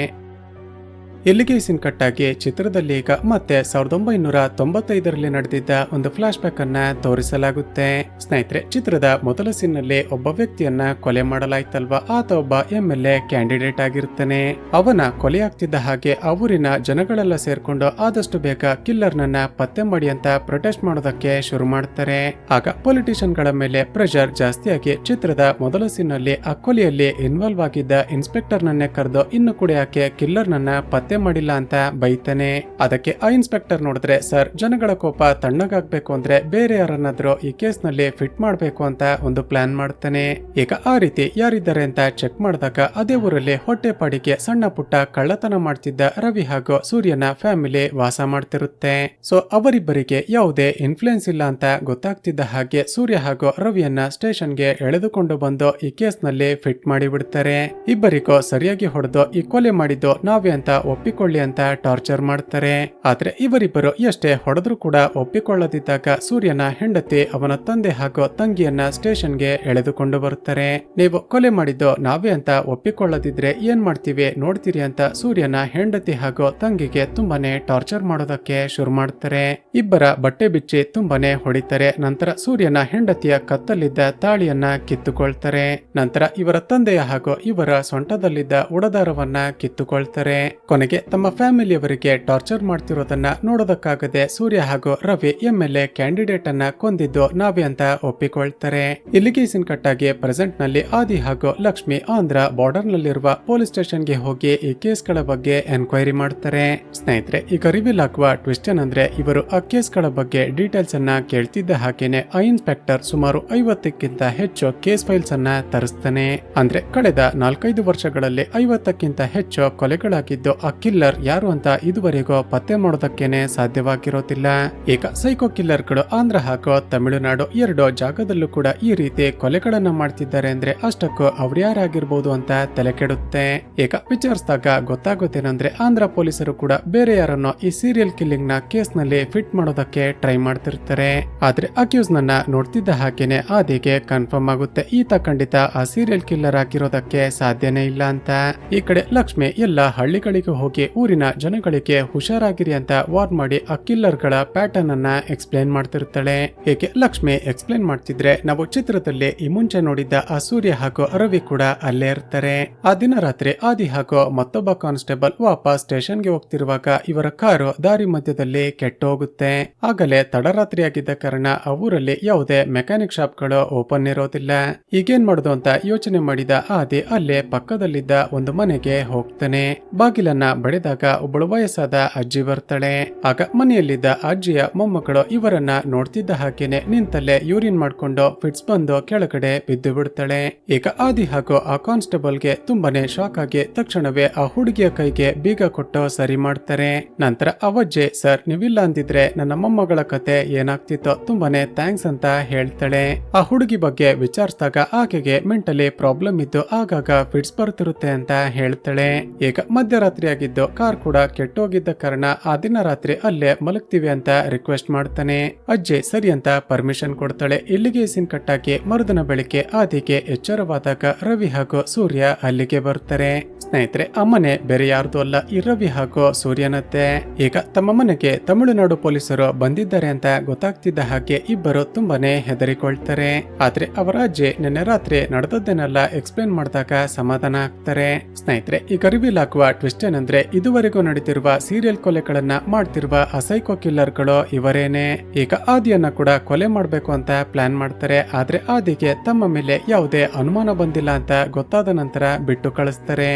ಇಲ್ಲಿಗೆ ಸೀನ್ ಕಟ್ಟಾಗಿ ಚಿತ್ರದಲ್ಲಿ ಈಗ ಮತ್ತೆ 1995ರಲ್ಲಿ ನಡೆದಿದ್ದ ಒಂದು ಫ್ಲಾಶ್ ಬ್ಯಾಕ್ ಅನ್ನ ತೋರಿಸಲಾಗುತ್ತೆ. ಸ್ನೇಹಿತರೆ, ಚಿತ್ರದ ಮೊದಲ ಸೀನ್ ನಲ್ಲಿ ಒಬ್ಬ ವ್ಯಕ್ತಿಯನ್ನ ಕೊಲೆ ಮಾಡಲಾಯ್ತಲ್ವಾ, ಆತ ಒಬ್ಬ MLA ಕ್ಯಾಂಡಿಡೇಟ್ ಆಗಿರ್ತಾನೆ. ಅವನ ಕೊಲೆಯಾಗ್ತಿದ್ದ ಹಾಗೆ ಆ ಊರಿನ ಜನಗಳೆಲ್ಲ ಸೇರ್ಕೊಂಡು ಆದಷ್ಟು ಬೇಗ ಕಿಲ್ಲರ್ ನನ್ನ ಪತ್ತೆ ಮಾಡಿ ಅಂತ ಪ್ರೊಟೆಸ್ಟ್ ಮಾಡೋದಕ್ಕೆ ಶುರು ಮಾಡ್ತಾರೆ. ಆಗ ಪೊಲಿಟಿಷಿಯನ್ ಗಳ ಮೇಲೆ ಪ್ರೆಷರ್ ಜಾಸ್ತಿಯಾಗಿ ಚಿತ್ರದ ಮೊದಲ ಸೀನ್ ನಲ್ಲಿ ಆ ಕೊಲೆಯಲ್ಲಿ ಇನ್ವಾಲ್ವ್ ಆಗಿದ್ದ ಇನ್ಸ್ಪೆಕ್ಟರ್ ನನ್ನೇ ಕರೆದು ಇನ್ನು ಕೂಡ ಯಾಕೆ ಕಿಲ್ಲರ್ ನನ್ನ ಪತ್ತೆ ಪತ್ತೆ ಮಾಡಿಲ್ಲ ಅಂತ ಬೈತಾನೆ. ಅದಕ್ಕೆ ಆ ಇನ್ಸ್ಪೆಕ್ಟರ್ ನೋಡಿದ್ರೆ, ಸರ್ ಜನಗಳ ಕೋಪ ತಣ್ಣಗಾಗ್ಬೇಕು ಅಂದ್ರೆ ಬೇರೆ ಯಾರನ್ನಾದ್ರೂ ಈ ಕೇಸ್ ನಲ್ಲಿ ಫಿಟ್ ಮಾಡ್ಬೇಕು ಅಂತ ಒಂದು ಪ್ಲಾನ್ ಮಾಡ್ತಾನೆ. ಈಗ ಆ ರೀತಿ ಯಾರಿದ್ದಾರೆ ಅಂತ ಚೆಕ್ ಮಾಡಿದಾಗ ಅದೇ ಊರಲ್ಲಿ ಹೊಟ್ಟೆಪಾಡಿಗೆ ಸಣ್ಣ ಪುಟ್ಟ ಕಳ್ಳತನ ಮಾಡ್ತಿದ್ದ ರವಿ ಹಾಗೂ ಸೂರ್ಯನ ಫ್ಯಾಮಿಲಿ ವಾಸ ಮಾಡ್ತಿರುತ್ತೆ. ಸೊ ಅವರಿಬ್ಬರಿಗೆ ಯಾವುದೇ ಇನ್ಫ್ಲೂಯೆನ್ಸ್ ಇಲ್ಲ ಅಂತ ಗೊತ್ತಾಗ್ತಿದ್ದ ಹಾಗೆ ಸೂರ್ಯ ಹಾಗೂ ರವಿಯನ್ನ ಸ್ಟೇಷನ್ಗೆ ಎಳೆದುಕೊಂಡು ಬಂದು ಈ ಕೇಸ್ ನಲ್ಲಿ ಫಿಟ್ ಮಾಡಿ ಬಿಡ್ತಾರೆ. ಇಬ್ಬರಿಗೂ ಸರಿಯಾಗಿ ಹೊಡೆದು ಈ ಕೊಲೆ ಮಾಡಿದ್ದು ನಾವೇ ಅಂತ ಒಪ್ಪಿಕೊಳ್ಳಿ ಅಂತ ಟಾರ್ಚರ್ ಮಾಡ್ತಾರೆ. ಆದ್ರೆ ಇವರಿಬ್ಬರು ಎಷ್ಟೇ ಹೊಡೆದ್ರು ಕೂಡ ಒಪ್ಪಿಕೊಳ್ಳದಿದ್ದಾಗ ಸೂರ್ಯನ ಹೆಂಡತಿ ಅವನ ತಂದೆ ಹಾಗೂ ತಂಗಿಯನ್ನ ಸ್ಟೇಷನ್ಗೆ ಎಳೆದುಕೊಂಡು ಬರ್ತಾರೆ. ನೀವು ಕೊಲೆ ಮಾಡಿದ್ದು ನಾವೇ ಅಂತ ಒಪ್ಪಿಕೊಳ್ಳದಿದ್ರೆ ಏನ್ ಮಾಡ್ತೀವಿ ನೋಡ್ತೀರಿ ಅಂತ ಸೂರ್ಯನ ಹೆಂಡತಿ ಹಾಗೂ ತಂಗಿಗೆ ತುಂಬಾನೇ ಟಾರ್ಚರ್ ಮಾಡೋದಕ್ಕೆ ಶುರು ಮಾಡ್ತಾರೆ. ಇಬ್ಬರ ಬಟ್ಟೆ ಬಿಚ್ಚಿ ತುಂಬಾನೇ ಹೊಡಿತಾರೆ. ನಂತರ ಸೂರ್ಯನ ಹೆಂಡತಿಯ ಕತ್ತಲ್ಲಿದ್ದ ತಾಳಿಯನ್ನ ಕಿತ್ತುಕೊಳ್ತಾರೆ. ನಂತರ ಇವರ ತಂದೆಯ ಹಾಗೂ ಇವರ ಸೊಂಟದಲ್ಲಿದ್ದ ಉಡದಾರವನ್ನ ಕಿತ್ತುಕೊಳ್ತಾರೆ. ಕೊನೆಗೆ ತಮ್ಮ ಫ್ಯಾಮಿಲಿಯವರಿಗೆ ಟಾರ್ಚರ್ ಮಾಡ್ತಿರೋದನ್ನ ನೋಡೋದಕ್ಕಾಗದೆ ಸೂರ್ಯ ಹಾಗೂ ರವಿ MLA ಕ್ಯಾಂಡಿಡೇಟ್ ಅನ್ನ ಕೊಂದಿದ್ದು ನಾವೇ ಅಂತ ಒಪ್ಪಿಕೊಳ್ತಾರೆ. ಇಲ್ಲಿಗೆ ಸೀನ್ ಕಟ್ ಆಗಿ ಪ್ರೆಸೆಂಟ್ ನಲ್ಲಿ ಆದಿ ಹಾಗೂ ಲಕ್ಷ್ಮಿ ಆಂಧ್ರ ಬಾರ್ಡರ್ ನಲ್ಲಿರುವ ಪೊಲೀಸ್ ಸ್ಟೇಷನ್ ಗೆ ಹೋಗಿ ಈ ಕೇಸ್ ಗಳ ಬಗ್ಗೆ ಎನ್ಕ್ವೈರಿ ಮಾಡ್ತಾರೆ. ಸ್ನೇಹಿತರೆ, ಈಗ ರಿವೀಲ್ ಆಗುವ ಟ್ವಿಸ್ಟ್ ಏನಂದ್ರೆ ಇವರು ಆ ಕೇಸ್ ಗಳ ಬಗ್ಗೆ ಡೀಟೇಲ್ಸ್ ಅನ್ನ ಕೇಳ್ತಿದ್ದ ಹಾಗೇನೆ ಆ ಇನ್ಸ್ಪೆಕ್ಟರ್ ಸುಮಾರು 50ಕ್ಕಿಂತ ಹೆಚ್ಚು ಕೇಸ್ ಫೈಲ್ಸ್ ಅನ್ನ ತರಿಸ್ತಾನೆ. ಅಂದ್ರೆ ಕಳೆದ 4-5 ವರ್ಷಗಳಲ್ಲಿ 50ಕ್ಕಿಂತ ಹೆಚ್ಚು ಕೊಲೆಗಳಾಗಿದ್ದು ಆ ಕಿಲ್ಲರ್ ಯಾರು ಅಂತ ಇದುವರೆಗೂ ಪತ್ತೆ ಮಾಡೋದಕ್ಕೇನೆ ಸಾಧ್ಯವಾಗಿರೋದಿಲ್ಲ. ಈಗ ಸೈಕೋ ಕಿಲ್ಲರ್ಗಳು ಆಂಧ್ರ ಹಾಗೂ ತಮಿಳುನಾಡು ಎರಡು ಜಾಗದಲ್ಲೂ ಕೂಡ ಈ ರೀತಿ ಕೊಲೆಗಳನ್ನ ಮಾಡ್ತಿದ್ದಾರೆ ಅಂದ್ರೆ ಅಷ್ಟಕ್ಕೂ ಅವ್ರು ಯಾರಾಗಿರ್ಬೋದು ಅಂತ ತಲೆ ಕೆಡುತ್ತೆ. ಈಗ ವಿಚಾರಿಸಿದಾಗ ಗೊತ್ತಾಗುತ್ತೇನಂದ್ರೆ ಆಂಧ್ರ ಪೊಲೀಸರು ಕೂಡ ಬೇರೆ ಯಾರನ್ನೋ ಈ ಸೀರಿಯಲ್ ಕಿಲ್ಲಿಂಗ್ ನ ಕೇಸ್ ನಲ್ಲಿ ಫಿಟ್ ಮಾಡೋದಕ್ಕೆ ಟ್ರೈ ಮಾಡ್ತಿರ್ತಾರೆ. ಆದ್ರೆ ಅಕ್ಯೂಸ್ ನನ್ನ ನೋಡ್ತಿದ್ದ ಹಾಗೇನೆ ಆದಿಗೆ ಕನ್ಫರ್ಮ್ ಆಗುತ್ತೆ ಈತ ಖಂಡಿತ ಆ ಸೀರಿಯಲ್ ಕಿಲ್ಲರ್ ಆಗಿರೋದಕ್ಕೆ ಸಾಧ್ಯನೇ ಇಲ್ಲ ಅಂತ. ಈ ಕಡೆ ಲಕ್ಷ್ಮಿ ಎಲ್ಲ ಹಳ್ಳಿಗಳಿಗೆ ಹೋಗಿ ಊರಿನ ಜನಗಳಿಗೆ ಹುಷಾರಾಗಿರಿ ಅಂತ ವಾರ್ನ್ ಮಾಡಿ ಆ ಕಿಲ್ಲರ್ ಗಳ ಪ್ಯಾಟರ್ನ್ ಅನ್ನ ಎಕ್ಸ್ಪ್ಲೇನ್ ಮಾಡ್ತಿರ್ತಾಳೆ. ಏಕೆ ಲಕ್ಷ್ಮಿ ಎಕ್ಸ್ಪ್ಲೇನ್ ಮಾಡ್ತಿದ್ರೆ ನಾವು ಚಿತ್ರದಲ್ಲಿ ಈ ಮುಂಚೆ ನೋಡಿದ್ದ ಆ ಸೂರ್ಯ ಹಾಗೂ ರವಿ ಕೂಡ ಅಲ್ಲೇ ಇರ್ತಾರೆ. ಆ ದಿನ ರಾತ್ರಿ ಆದಿ ಹಾಗೂ ಮತ್ತೊಬ್ಬ ಕಾನ್ಸ್ಟೇಬಲ್ ವಾಪಸ್ ಸ್ಟೇಷನ್ಗೆ ಹೋಗ್ತಿರುವಾಗ ಇವರ ಕಾರು ದಾರಿ ಮಧ್ಯದಲ್ಲಿ ಕೆಟ್ಟು ಹೋಗುತ್ತೆ. ಆಗಲೇ ತಡರಾತ್ರಿ ಆಗಿದ್ದ ಕಾರಣ ಆ ಊರಲ್ಲಿ ಯಾವುದೇ ಮೆಕ್ಯಾನಿಕ್ ಶಾಪ್ ಗಳು ಓಪನ್ ಇರೋದಿಲ್ಲ. ಈಗೇನ್ ಮಾಡುದು ಅಂತ ಯೋಚನೆ ಮಾಡಿದ ಆದಿ ಅಲ್ಲೇ ಪಕ್ಕದಲ್ಲಿದ್ದ ಒಂದು ಮನೆಗೆ ಹೋಗ್ತಾನೆ. ಬಾಗಿಲನ್ನ ಬಡಿದಾಗ ಒಬ್ಬಳು ವಯಸ್ಸಾದ ಅಜ್ಜಿ ಬರ್ತಾಳೆ. ಆಗ ಮನೆಯಲ್ಲಿದ್ದ ಅಜ್ಜಿಯ ಮೊಮ್ಮಕ್ಕಳು ಇವರನ್ನ ನೋಡ್ತಿದ್ದ ಹಾಗೇನೆ ನಿಂತಲ್ಲೇ ಯೂರಿನ್ ಮಾಡ್ಕೊಂಡು ಫಿಟ್ಸ್ ಬಂದು ಕೆಳಗಡೆ ಬಿದ್ದು ಬಿಡ್ತಾಳೆ. ಈಗ ಆದಿ ಹಾಗೂ ಆ ಕಾನ್ಸ್ಟೇಬಲ್ ಗೆ ತುಂಬಾನೇ ಶಾಕ್ ಆಗಿ ತಕ್ಷಣವೇ ಆ ಹುಡುಗಿಯ ಕೈಗೆ ಬೀಗ ಕೊಟ್ಟು ಸರಿ ಮಾಡ್ತಾರೆ. ನಂತರ ಅವಜ್ಜಿ, ಸರ್ ನೀವಿಲ್ಲ ಅಂದಿದ್ರೆ ನನ್ನ ಮೊಮ್ಮಗಳ ಕತೆ ಏನಾಗ್ತಿತ್ತೋ, ತುಂಬಾನೇ ಥ್ಯಾಂಕ್ಸ್ ಅಂತ ಹೇಳ್ತಾಳೆ. ಆ ಹುಡುಗಿ ಬಗ್ಗೆ ವಿಚಾರಿಸಿದಾಗ ಆಕೆಗೆ ಮೆಂಟಲಿ ಪ್ರಾಬ್ಲಮ್ ಇದ್ದು ಆಗಾಗ ಫಿಟ್ಸ್ ಬರ್ತಿರುತ್ತೆ ಅಂತ ಹೇಳ್ತಾಳೆ. ಈಗ ಮಧ್ಯರಾತ್ರಿ ಆಗಿದ್ದು ಕಾರ್ ಕೂಡ ಕೆಟ್ಟೋಗಿದ್ದ ಕಾರಣ ಆ ದಿನ ರಾತ್ರಿ ಅಲ್ಲೇ ಮಲಗ್ತೀವಿ ಅಂತ ರಿಕ್ವೆಸ್ಟ್ ಮಾಡ್ತಾನೆ. ಅಜ್ಜಿ ಸರಿ ಅಂತ ಪರ್ಮಿಷನ್ ಕೊಡ್ತಾಳೆ. ಇಲ್ಲಿಗೆ ಸೀನ್ ಕಟ್ಟಾಗಿ ಮರುದಿನ ಬೆಳಿಗ್ಗೆ ಆದಿಗೆ ಎಚ್ಚರವಾದಾಗ ರವಿ ಹಾಗೂ ಸೂರ್ಯ ಅಲ್ಲಿಗೆ ಬರ್ತಾರೆ. ಸ್ನೇಹಿತರೆ, ಆ ಮನೆ ಬೇರೆ ಯಾರ್ದು ಅಲ್ಲ, ಈ ರವಿ ಹಾಗೂ ಸೂರ್ಯನತ್ತೆ. ಈಗ ತಮ್ಮ ಮನೆಗೆ ತಮಿಳುನಾಡು ಪೊಲೀಸರು ಬಂದಿದ್ದಾರೆ ಅಂತ ಗೊತ್ತಾಗ್ತಿದ್ದ ಹಾಗೆ ಇಬ್ಬರು ತುಂಬಾನೇ ಹೆದರಿಕೊಳ್ತಾರೆ. ಆದ್ರೆ ಅವರ ಅಜ್ಜಿ ನಿನ್ನೆ ರಾತ್ರಿ ನಡೆದದ್ದನ್ನೆಲ್ಲ ಎಕ್ಸ್ಪ್ಲೇನ್ ಮಾಡಿದಾಗ ಸಮಾಧಾನ ಆಗ್ತಾರೆ. ಸ್ನೇಹಿತರೆ, ಈಗ ರಿವೀಲ್ ಆಗುವ ಟ್ವಿಸ್ಟ್ ಏನಂದ್ರೆ ಇದುವರೆಗೂ ನಡೆದಿರುವ ಸೀರಿಯಲ್ ಕೊಲೆಗಳನ್ನ ಮಾಡ್ತಿರುವ ಅಸೈಕೋ ಕಿಲ್ಲರ್ಗಳು ಇವರೇನೆ. ಈಗ ಆದಿಯನ್ನ ಕೂಡ ಕೊಲೆ ಮಾಡ್ಬೇಕು ಅಂತ ಪ್ಲಾನ್ ಮಾಡ್ತಾರೆ. ಆದ್ರೆ ಆದಿಗೆ ತಮ್ಮ ಮೇಲೆ ಯಾವುದೇ ಅನುಮಾನ ಬಂದಿಲ್ಲ ಅಂತ ಗೊತ್ತಾದ ನಂತರ ಬಿಟ್ಟು ಕಳಿಸ್ತಾರೆ.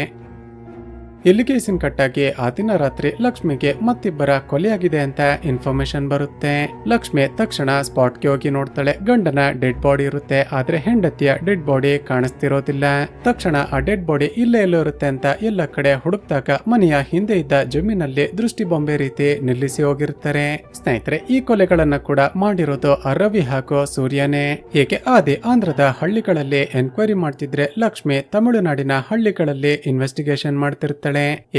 ಇಲ್ಲಿಗೆ ಸೀನ್ ಕಟ್ಟಾಗಿ ಆ ದಿನ ರಾತ್ರಿ ಲಕ್ಷ್ಮಿಗೆ ಮತ್ತಿಬ್ಬರ ಕೊಲೆಯಾಗಿದೆ ಅಂತ ಇನ್ಫಾರ್ಮೇಶನ್ ಬರುತ್ತೆ. ಲಕ್ಷ್ಮಿ ತಕ್ಷಣ ಸ್ಪಾಟ್ಗೆ ಹೋಗಿ ನೋಡ್ತಾಳೆ. ಗಂಡನ ಡೆಡ್ ಬಾಡಿ ಇರುತ್ತೆ, ಆದ್ರೆ ಹೆಂಡತಿಯ ಡೆಡ್ ಬಾಡಿ ಕಾಣಿಸ್ತಿರೋದಿಲ್ಲ. ತಕ್ಷಣ ಆ ಡೆಡ್ ಬಾಡಿ ಇಲ್ಲೇ ಎಲ್ಲೋ ಇರುತ್ತೆ ಅಂತ ಎಲ್ಲ ಕಡೆ ಹುಡುಕ್ದಾಗ ಮನೆಯ ಹಿಂದೆ ಇದ್ದ ಜಮೀನಲ್ಲಿ ದೃಷ್ಟಿ ಬೊಂಬೆ ರೀತಿ ನಿಲ್ಲಿಸಿ ಹೋಗಿರ್ತಾರೆ. ಸ್ನೇಹಿತರೆ, ಈ ಕೊಲೆಗಳನ್ನ ಕೂಡ ಮಾಡಿರೋದು ರವಿ ಹಾಗೂ ಸೂರ್ಯನೇ. ಹೀಗೆ ಆದಿ ಆಂಧ್ರದ ಹಳ್ಳಿಗಳಲ್ಲಿ ಎನ್ಕ್ವೈರಿ ಮಾಡ್ತಿದ್ರೆ ಲಕ್ಷ್ಮಿ ತಮಿಳುನಾಡಿನ ಹಳ್ಳಿಗಳಲ್ಲಿ ಇನ್ವೆಸ್ಟಿಗೇಷನ್ ಮಾಡ್ತಿರ್ತಾಳೆ.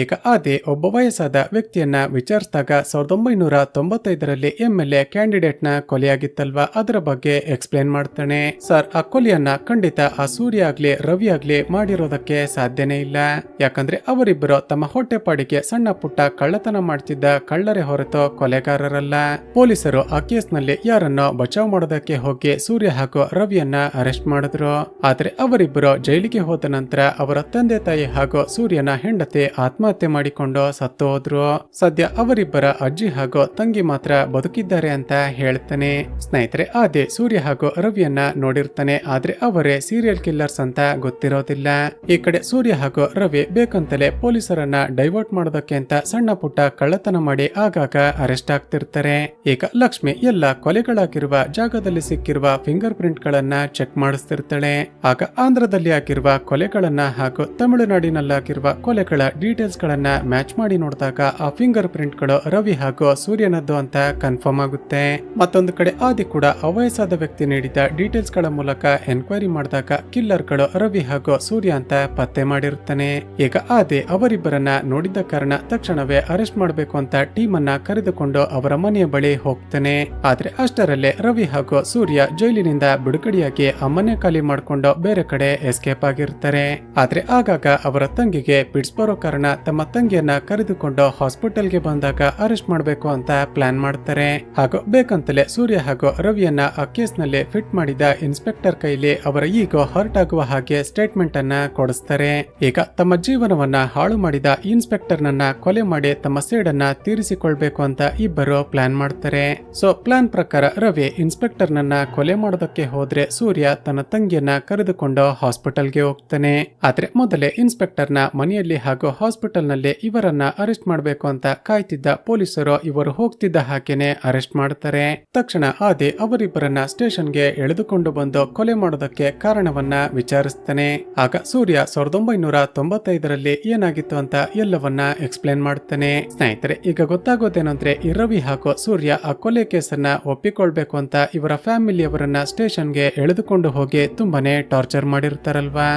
ಈಗ ಆದಿ ಒಬ್ಬ ವಯಸ್ಸಾದ ವ್ಯಕ್ತಿಯನ್ನ ವಿಚಾರಿಸಿದಾಗ 1995ರಲ್ಲಿ MLA ಕ್ಯಾಂಡಿಡೇಟ್ ನ ಕೊಲೆಯಾಗಿತ್ತಲ್ವಾ, ಅದರ ಬಗ್ಗೆ ಎಕ್ಸ್ಪ್ಲೇನ್ ಮಾಡ್ತಾನೆ. ಸರ್, ಆ ಕೊಲೆಯನ್ನ ಖಂಡಿತ ಆ ಸೂರ್ಯ ಆಗ್ಲಿ ರವಿ ಆಗ್ಲಿ ಮಾಡಿರೋದಕ್ಕೆ ಸಾಧ್ಯನೇ ಇಲ್ಲ. ಯಾಕಂದ್ರೆ ಅವರಿಬ್ಬರು ತಮ್ಮ ಹೊಟ್ಟೆಪಾಡಿಗೆ ಸಣ್ಣ ಪುಟ್ಟ ಕಳ್ಳತನ ಮಾಡ್ತಿದ್ದ ಕಳ್ಳರೇ ಹೊರತು ಕೊಲೆಗಾರರಲ್ಲ. ಪೊಲೀಸರು ಆ ಕೇಸ್ ನಲ್ಲಿ ಯಾರನ್ನೋ ಬಚಾವ್ ಮಾಡೋದಕ್ಕೆ ಹೋಗಿ ಸೂರ್ಯ ಹಾಗೂ ರವಿಯನ್ನ ಅರೆಸ್ಟ್ ಮಾಡಿದ್ರು. ಆದ್ರೆ ಅವರಿಬ್ಬರು ಜೈಲಿಗೆ ಹೋದ ನಂತರ ಅವರ ತಂದೆ ತಾಯಿ ಹಾಗೂ ಸೂರ್ಯನ ಹೆಂಡತಿ ಆದಿ ಆತ್ಮಹತ್ಯೆ ಮಾಡಿಕೊಂಡು ಸತ್ತು ಹೋದ್ರು. ಸದ್ಯ ಅವರಿಬ್ಬರ ಅಜ್ಜಿ ಹಾಗೂ ತಂಗಿ ಮಾತ್ರ ಬದುಕಿದ್ದಾರೆ ಅಂತ ಹೇಳ್ತಾನೆ. ಸ್ನೇಹಿತರೆ, ಆದಿ ಸೂರ್ಯ ಹಾಗೂ ರವಿಯನ್ನ ನೋಡಿರ್ತಾನೆ, ಆದ್ರೆ ಅವರೇ ಸೀರಿಯಲ್ ಕಿಲ್ಲರ್ಸ್ ಅಂತ ಗೊತ್ತಿರೋದಿಲ್ಲ. ಈ ಕಡೆ ಸೂರ್ಯ ಹಾಗೂ ರವಿ ಬೇಕಂತಲೇ ಪೊಲೀಸರನ್ನ ಡೈವರ್ಟ್ ಮಾಡೋದಕ್ಕೆ ಅಂತ ಸಣ್ಣ ಪುಟ್ಟ ಕಳ್ಳತನ ಮಾಡಿ ಆಗಾಗ ಅರೆಸ್ಟ್ ಆಗ್ತಿರ್ತಾರೆ. ಈಗ ಲಕ್ಷ್ಮಿ ಎಲ್ಲ ಕೊಲೆಗಳಾಗಿರುವ ಜಾಗದಲ್ಲಿ ಸಿಕ್ಕಿರುವ ಫಿಂಗರ್ ಪ್ರಿಂಟ್ ಗಳನ್ನ ಚೆಕ್ ಮಾಡಿಸ್ತಿರ್ತಾಳೆ. ಆಗ ಆಂಧ್ರದಲ್ಲಿ ಆಗಿರುವ ಕೊಲೆಗಳನ್ನ ಹಾಗೂ ತಮಿಳುನಾಡಿನಲ್ಲಾಗಿರುವ ಕೊಲೆಗಳ ಡೀಟೇಲ್ಸ್ ಗಳನ್ನ ಮ್ಯಾಚ್ ಮಾಡಿ ನೋಡಿದಾಗ ಆ ಫಿಂಗರ್ ಪ್ರಿಂಟ್ ಗಳು ರವಿ ಹಾಗೂ ಸೂರ್ಯನದ್ದು ಅಂತ ಕನ್ಫರ್ಮ್ ಆಗುತ್ತೆ. ಮತ್ತೊಂದು ಕಡೆ ಆದಿ ಕೂಡ ಅವಯಸ್ಸಾದ ವ್ಯಕ್ತಿ ನೀಡಿದ ಡೀಟೇಲ್ಸ್ ಗಳ ಮೂಲಕ ಎನ್ಕ್ವೈರಿ ಮಾಡಿದಾಗ ಕಿಲ್ಲರ್ ಗಳು ರವಿ ಹಾಗೂ ಸೂರ್ಯ ಅಂತ ಪತ್ತೆ ಮಾಡಿರುತ್ತಾನೆ. ಈಗ ಆದಿ ಅವರಿಬ್ಬರನ್ನ ನೋಡಿದ ಕಾರಣ ತಕ್ಷಣವೇ ಅರೆಸ್ಟ್ ಮಾಡಬೇಕು ಅಂತ ಟೀಮ್ ಅನ್ನ ಕರೆದುಕೊಂಡು ಅವರ ಮನೆಯ ಬಳಿ ಹೋಗ್ತಾನೆ. ಆದ್ರೆ ಅಷ್ಟರಲ್ಲೇ ರವಿ ಹಾಗೂ ಸೂರ್ಯ ಜೈಲಿನಿಂದ ಬಿಡುಗಡೆಯಾಗಿ ಆ ಮನೆ ಖಾಲಿ ಮಾಡಿಕೊಂಡು ಬೇರೆ ಕಡೆ ಎಸ್ಕೇಪ್ ಆಗಿರ್ತಾರೆ. ಆದ್ರೆ ಆಗಾಗ ಅವರ ತಂಗಿಗೆ ಪಿಟ್ಸ್ ಬರೋ ಕಾರಣ ತಮ್ಮ ತಂಗಿಯನ್ನ ಕರೆದುಕೊಂಡು ಹಾಸ್ಪಿಟಲ್ಗೆ ಬಂದಾಗ ಅರೆಸ್ಟ್ ಮಾಡಬೇಕು ಅಂತ ಪ್ಲಾನ್ ಮಾಡ್ತಾರೆ. ಹಾಗೂ ಬೇಕಂತಲೇ ಸೂರ್ಯ ಹಾಗೂ ರವಿಯನ್ನ ಆ ಕೇಸ್ ನಲ್ಲಿ ಫಿಟ್ ಮಾಡಿದ ಇನ್ಸ್ಪೆಕ್ಟರ್ ಕೈಲಿ ಅವರ ಈಗೋ ಹರ್ಟ್ ಆಗುವ ಹಾಗೆ ಸ್ಟೇಟ್ಮೆಂಟ್ ಅನ್ನ ಕೊಡಿಸ್ತಾರೆ. ಈಗ ತಮ್ಮ ಜೀವನವನ್ನ ಹಾಳು ಮಾಡಿದ ಇನ್ಸ್ಪೆಕ್ಟರ್ ನನ್ನ ಕೊಲೆ ಮಾಡಿ ತಮ್ಮ ಸೇಡನ್ನ ತೀರಿಸಿಕೊಳ್ಬೇಕು ಅಂತ ಇಬ್ಬರು ಪ್ಲಾನ್ ಮಾಡ್ತಾರೆ. ಸೊ ಪ್ಲಾನ್ ಪ್ರಕಾರ ರವಿ ಇನ್ಸ್ಪೆಕ್ಟರ್ ನನ್ನ ಕೊಲೆ ಮಾಡೋದಕ್ಕೆ ಹೋದ್ರೆ ಸೂರ್ಯ ತನ್ನ ತಂಗಿಯನ್ನ ಕರೆದುಕೊಂಡು ಹಾಸ್ಪಿಟಲ್ಗೆ ಹೋಗ್ತಾನೆ. ಆದ್ರೆ ಮೊದಲೇ ಇನ್ಸ್ಪೆಕ್ಟರ್ ನ ಮನೆಯಲ್ಲಿ ಹಾಗೂ ಹಾಸ್ಪಿಟಲ್ ನಲ್ಲಿ ಇವರನ್ನ ಅರೆಸ್ಟ್ ಮಾಡಬೇಕು ಅಂತ ಕಾಯ್ತಿದ್ದ ಪೊಲೀಸರು ಇವರು ಹೋಗ್ತಿದ್ದ ಹಾಗೇನೆ ಅರೆಸ್ಟ್ ಮಾಡ್ತಾರೆ. ತಕ್ಷಣ ಆದಿ ಅವರಿಬ್ಬರನ್ನ ಸ್ಟೇಷನ್ಗೆ ಎಳೆದುಕೊಂಡು ಬಂದು ಕೊಲೆ ಮಾಡೋದಕ್ಕೆ ಕಾರಣವನ್ನ ವಿಚಾರಿಸ್ತಾನೆ. ಆಗ ಸೂರ್ಯ 1995ರಲ್ಲಿ ಏನಾಗಿತ್ತು ಅಂತ ಎಲ್ಲವನ್ನ ಎಕ್ಸ್ಪ್ಲೇನ್ ಮಾಡ್ತಾನೆ. ಸ್ನೇಹಿತರೆ, ಈಗ ಗೊತ್ತಾಗೋದೇನಂದ್ರೆ ಈ ರವಿ ಹಾಗೂ ಸೂರ್ಯ ಆ ಕೊಲೆ ಕೇಸನ್ನ ಒಪ್ಪಿಕೊಳ್ಬೇಕು ಅಂತ ಇವರ ಫ್ಯಾಮಿಲಿಯವರನ್ನ ಸ್ಟೇಷನ್ಗೆ ಎಳೆದುಕೊಂಡು ಹೋಗಿ ತುಂಬಾನೇ ಟಾರ್ಚರ್ ಮಾಡಿರ್ತಾರಲ್ವಾ.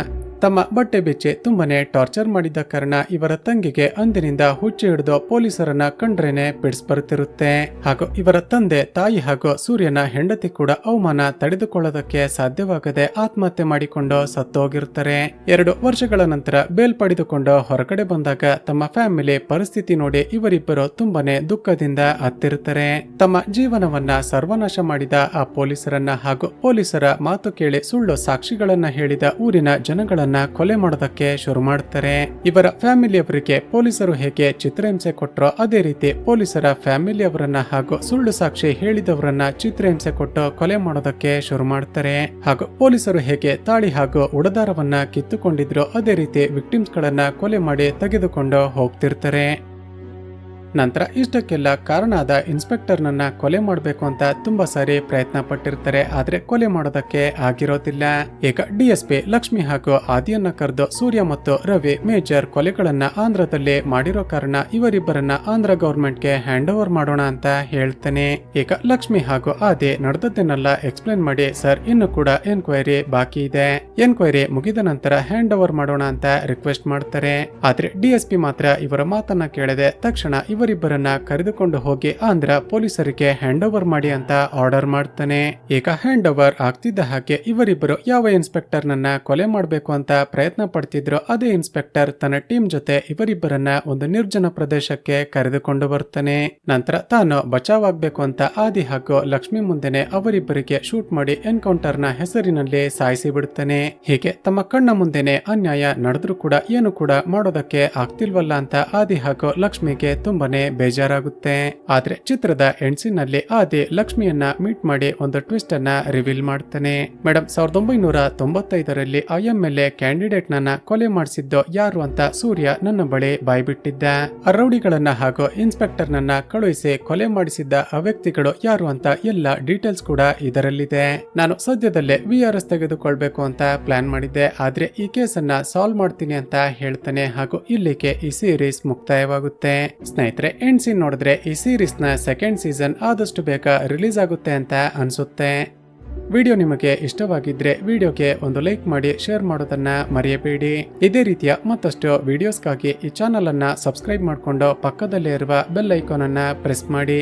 ತಮ್ಮ ಬಟ್ಟೆ ಬಿಚ್ಚಿ ತುಂಬಾನೇ ಟಾರ್ಚರ್ ಮಾಡಿದ ಕಾರಣ ಇವರ ತಂಗಿಗೆ ಅಂದಿನಿಂದ ಹುಚ್ಚು ಹಿಡಿದು ಪೊಲೀಸರನ್ನ ಕಂಡ್ರೇನೆ ಪಿಡ್ಸ್ ಬರುತ್ತಿರುತ್ತೆ. ಹಾಗೂ ಇವರ ತಂದೆ, ತಾಯಿ ಹಾಗೂ ಸೂರ್ಯನ ಹೆಂಡತಿ ಕೂಡ ಅವಮಾನ ತಡೆದುಕೊಳ್ಳೋದಕ್ಕೆ ಸಾಧ್ಯವಾಗದೆ ಆತ್ಮಹತ್ಯೆ ಮಾಡಿಕೊಂಡು ಸತ್ತೋಗಿರ್ತಾರೆ. 2 ವರ್ಷಗಳ ನಂತರ ಬೇಲ್ ಪಡೆದುಕೊಂಡು ಹೊರಗಡೆ ಬಂದಾಗ ತಮ್ಮ ಫ್ಯಾಮಿಲಿ ಪರಿಸ್ಥಿತಿ ನೋಡಿ ಇವರಿಬ್ಬರು ತುಂಬಾನೇ ದುಃಖದಿಂದ ಅತ್ತಿರುತ್ತಾರೆ. ತಮ್ಮ ಜೀವನವನ್ನ ಸರ್ವನಾಶ ಮಾಡಿದ ಆ ಪೊಲೀಸರನ್ನ ಹಾಗೂ ಪೊಲೀಸರ ಮಾತು ಕೇಳಿ ಸುಳ್ಳು ಸಾಕ್ಷಿಗಳನ್ನ ಹೇಳಿದ ಊರಿನ ಜನಗಳನ್ನ ಕೊಲೆ ಮಾಡೋದಕ್ಕೆ ಶುರು ಮಾಡ್ತಾರೆ. ಇವರ ಫ್ಯಾಮಿಲಿಯವರಿಗೆ ಪೊಲೀಸರು ಹೇಗೆ ಚಿತ್ರಹಿಂಸೆ ಕೊಟ್ಟರೋ ಅದೇ ರೀತಿ ಪೊಲೀಸರ ಫ್ಯಾಮಿಲಿಯವರನ್ನ ಹಾಗೂ ಸುಳ್ಳು ಸಾಕ್ಷಿ ಹೇಳಿದವರನ್ನ ಚಿತ್ರಹಿಂಸೆ ಕೊಟ್ಟು ಕೊಲೆ ಮಾಡೋದಕ್ಕೆ ಶುರು ಮಾಡ್ತಾರೆ. ಹಾಗೂ ಪೊಲೀಸರು ಹೇಗೆ ತಾಳಿ ಹಾಗೂ ಉಡದಾರವನ್ನ ಕಿತ್ತುಕೊಂಡಿದ್ರು ಅದೇ ರೀತಿ ವಿಕ್ಟಿಮ್ಸ್ ಗಳನ್ನ ಕೊಲೆ ಮಾಡಿ ತೆಗೆದುಕೊಂಡು ಹೋಗ್ತಿರ್ತಾರೆ. ನಂತರ ಇಷ್ಟಕ್ಕೆಲ್ಲ ಕಾರಣ ಆದ ಇನ್ಸ್ಪೆಕ್ಟರ್ ನನ್ನ ಕೊಲೆ ಮಾಡಬೇಕು ಅಂತ ತುಂಬಾ ಸಾರಿ ಪ್ರಯತ್ನ ಪಟ್ಟಿರ್ತಾರೆ, ಆದ್ರೆ ಕೊಲೆ ಮಾಡೋದಕ್ಕೆ ಆಗಿರೋದಿಲ್ಲ. ಈಗ ಡಿಎಸ್ಪಿ ಲಕ್ಷ್ಮಿ ಹಾಗೂ ಆದಿಯನ್ನ ಕರೆದು ಸೂರ್ಯ ಮತ್ತು ರವಿ ಮೇಜರ್ ಕೊಲೆಗಳನ್ನ ಆಂಧ್ರದಲ್ಲಿ ಮಾಡಿರೋ ಕಾರಣ ಇವರಿಬ್ಬರನ್ನ ಆಂಧ್ರ ಗವರ್ಮೆಂಟ್ಗೆ ಹ್ಯಾಂಡ್ ಓವರ್ ಮಾಡೋಣ ಅಂತ ಹೇಳ್ತಾನೆ. ಈಗ ಲಕ್ಷ್ಮಿ ಹಾಗೂ ಆದಿ ನಡೆದದ್ದನ್ನೆಲ್ಲ ಎಕ್ಸ್ಪ್ಲೇನ್ ಮಾಡಿ, ಸರ್ ಇನ್ನು ಕೂಡ ಎನ್ಕ್ವೈರಿ ಬಾಕಿ ಇದೆ, ಎನ್ಕ್ವೈರಿ ಮುಗಿದ ನಂತರ ಹ್ಯಾಂಡ್ ಓವರ್ ಮಾಡೋಣ ಅಂತ ರಿಕ್ವೆಸ್ಟ್ ಮಾಡ್ತಾರೆ. ಆದ್ರೆ ಡಿಎಸ್ಪಿ ಮಾತ್ರ ಇವರ ಮಾತನ್ನ ಕೇಳದೆ ತಕ್ಷಣ ಇವರಿಬ್ಬರನ್ನ ಕರೆದುಕೊಂಡು ಹೋಗಿ ಆಂಧ್ರ ಪೊಲೀಸರಿಗೆ ಹ್ಯಾಂಡ್ ಓವರ್ ಮಾಡಿ ಅಂತ ಆರ್ಡರ್ ಮಾಡ್ತಾನೆ. ಈಗ ಹ್ಯಾಂಡ್ ಓವರ್ ಆಗ್ತಿದ್ದ ಹಾಗೆ ಇವರಿಬ್ಬರು ಯಾವ ಇನ್ಸ್ಪೆಕ್ಟರ್ ನನ್ನ ಕೊಲೆ ಮಾಡಬೇಕು ಅಂತ ಪ್ರಯತ್ನ ಪಡ್ತಿದ್ರು ಅದೇ ಇನ್ಸ್ಪೆಕ್ಟರ್ ತನ್ನ ಟೀಮ್ ಜೊತೆ ಇವರಿಬ್ಬರನ್ನ ಒಂದು ನಿರ್ಜನ ಪ್ರದೇಶಕ್ಕೆ ಕರೆದುಕೊಂಡು ಬರ್ತಾನೆ. ನಂತರ ತಾನು ಬಚಾವ್ ಆಗ್ಬೇಕು ಅಂತ ಆದಿ ಹಾಗೂ ಲಕ್ಷ್ಮಿ ಮುಂದೆನೆ ಅವರಿಬ್ಬರಿಗೆ ಶೂಟ್ ಮಾಡಿ ಎನ್ಕೌಂಟರ್ ನ ಹೆಸರಿನಲ್ಲಿ ಸಾಯಿಸಿ ಬಿಡ್ತಾನೆ. ಹೀಗೆ ತಮ್ಮ ಕಣ್ಣ ಮುಂದೆನೆ ಅನ್ಯಾಯ ನಡೆದ್ರು ಕೂಡ ಏನು ಕೂಡ ಮಾಡೋದಕ್ಕೆ ಆಗ್ತಿಲ್ವಲ್ಲ ಅಂತ ಆದಿ ಹಾಗೂ ಲಕ್ಷ್ಮಿಗೆ ತುಂಬಾನೇ ಬೇಜಾರಾಗುತ್ತೆ. ಆದ್ರೆ ಚಿತ್ರದ ಎಂಡ್ಸಿನಲ್ಲಿ ಆದಿ ಲಕ್ಷ್ಮಿಯನ್ನ ಮೀಟ್ ಮಾಡಿ ಒಂದು ಟ್ವಿಸ್ಟ್ ಅನ್ನ ರಿವೀಲ್ ಮಾಡ್ತಾನೆ. ಮೇಡಮ್, 1995ರಲ್ಲಿ IMLA ಕ್ಯಾಂಡಿಡೇಟ್ ನನ್ನ ಕೊಲೆ ಮಾಡಿಸಿದ್ದು ಯಾರು ಅಂತ ಸೂರ್ಯ ನನ್ನ ಬಳಿ ಬಾಯ್ಬಿಟ್ಟಿದ್ದ. ರೌಡಿಗಳನ್ನ ಹಾಗೂ ಇನ್ಸ್ಪೆಕ್ಟರ್ ನನ್ನ ಕಳುಹಿಸಿ ಕೊಲೆ ಮಾಡಿಸಿದ್ದ ಆ ವ್ಯಕ್ತಿಗಳು ಯಾರು ಅಂತ ಎಲ್ಲ ಡೀಟೇಲ್ಸ್ ಕೂಡ ಇದರಲ್ಲಿದೆ. ನಾನು ಸದ್ಯದಲ್ಲೇ VRS ತೆಗೆದುಕೊಳ್ಬೇಕು ಅಂತ ಪ್ಲಾನ್ ಮಾಡಿದ್ದೆ, ಆದ್ರೆ ಈ ಕೇಸನ್ನ ಸಾಲ್ವ್ ಮಾಡ್ತೀನಿ ಅಂತ ಹೇಳ್ತಾನೆ. ಹಾಗೂ ಇಲ್ಲಿಗೆ ಈ ಸೀರೀಸ್ ಮುಕ್ತಾಯವಾಗುತ್ತೆ. ಸ್ನೇಹಿತರೆ, ಎಂಡ್ ಸೀನ್ ನೋಡಿದ್ರೆ ಈ ಸೀರೀಸ್ ನ ಸೆಕೆಂಡ್ ಸೀಸನ್ ಆದಷ್ಟು ಬೇಗ ರಿಲೀಸ್ ಆಗುತ್ತೆ ಅಂತ ಅನ್ಸುತ್ತೆ. ವಿಡಿಯೋ ನಿಮಗೆ ಇಷ್ಟವಾಗಿದ್ರೆ ವಿಡಿಯೋಗೆ ಒಂದು ಲೈಕ್ ಮಾಡಿ, ಶೇರ್ ಮಾಡೋದನ್ನ ಮರೆಯಬೇಡಿ. ಇದೇ ರೀತಿಯ ಮತ್ತಷ್ಟು ವಿಡಿಯೋಸ್ಗಾಗಿ ಈ ಚಾನಲ್ ಅನ್ನ ಸಬ್ಸ್ಕ್ರೈಬ್ ಮಾಡಿಕೊಂಡು ಪಕ್ಕದಲ್ಲೇ ಇರುವ ಬೆಲ್ ಐಕಾನ್ ಅನ್ನ ಪ್ರೆಸ್ ಮಾಡಿ.